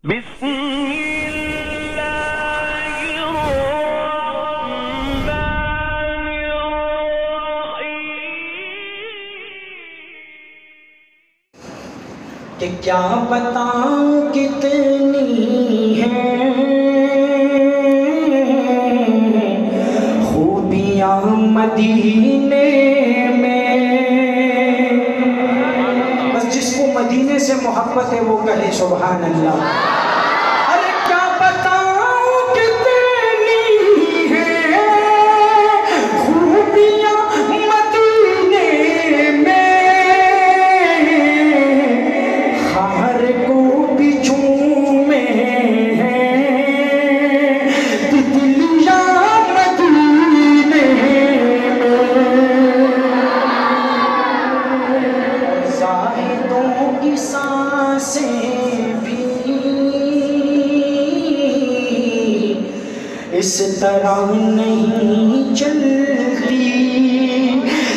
कि क्या बताऊं कितनी है खूबियां मदीने में। बस जिसको मदीने से मोहब्बत है वो कहे सुभान अल्लाह। अरे क्या बताऊं कितनी है खूबियां मदीने में, हर को भी चूमे हैं तितलियां मदीने में। ज़ाहिदों की सांसें भी इस तरह नहीं चलती,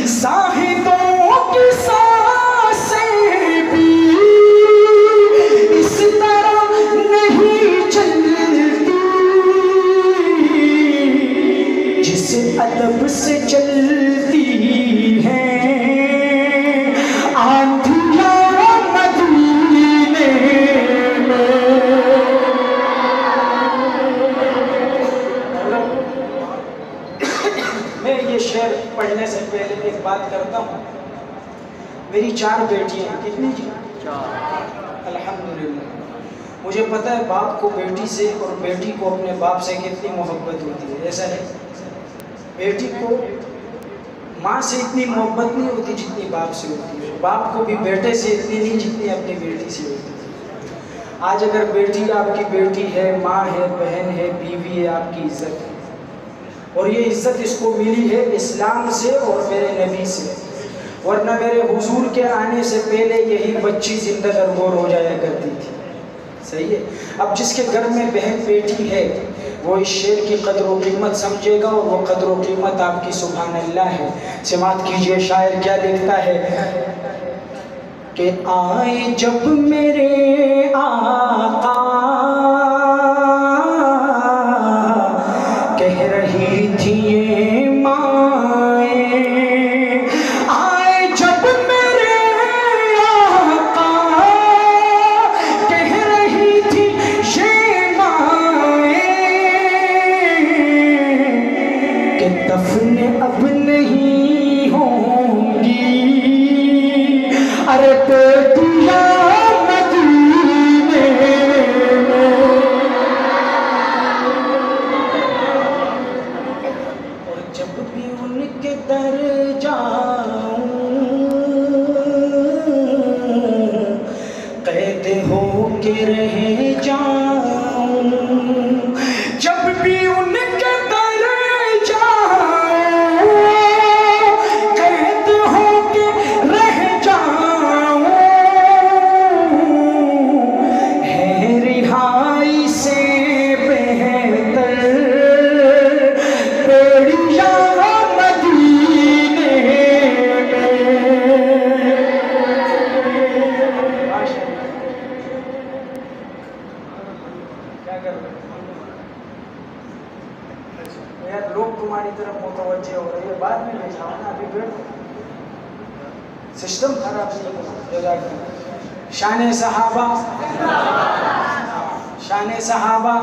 ज़ाहिदों की सांसें भी इस तरह नहीं चलती, जिस अदब से चलती है आंधियां मदीने में। मैं ये शेर पढ़ने से पहले एक बात करता हूँ। मेरी 4 बेटियां हैं। कितनी जी? 4। अल्हम्दुलिल्लाह। मुझे पता है बाप को बेटी से और बेटी को अपने बाप से कितनी मोहब्बत होती है। ऐसा है, बेटी को माँ से इतनी मोहब्बत नहीं होती जितनी बाप से होती है, बाप को भी बेटे से इतनी नहीं जितनी अपनी बेटी से होती है। आज अगर बेटी आपकी बेटी है, माँ है, बहन है, बीवी है, आपकी इज्जत है। और ये इज्जत इसको मिली है इस्लाम से और मेरे नबी से, वरना मेरे हुजूर के आने से पहले यही बच्ची जिंदा दरगोर हो जाया करती थी। सही है। अब जिसके घर में बहन बेटी है वो इस शेर की कदर व कीमत समझेगा, और वो कदर व कीमत आपकी सुभान अल्लाह है। समात कीजिए, शायर क्या लिखता है कि आए जब मेरे आका कह रही थी ये माए, आए जब मेरे आका कह रही थी ये माए कि दफन अब नहीं होंगी, अरे बेटियां मदीने में। और जब भी उनके दर जाऊं कैद हो के रह जाऊं, जब भी उनके दर जाऊं कैद हो के रह जाऊं, है रिहाई से बेहतर बेड़ियां मदीने में। क्या कर रहे हो यार? लोग तुम्हारी तरफ मुतवज्जे हो रहे हैं, बाद में ले जाओ ना, अभी बैठो, सिस्टम खराब नहीं है। शान सहाबा, शान सहाबा।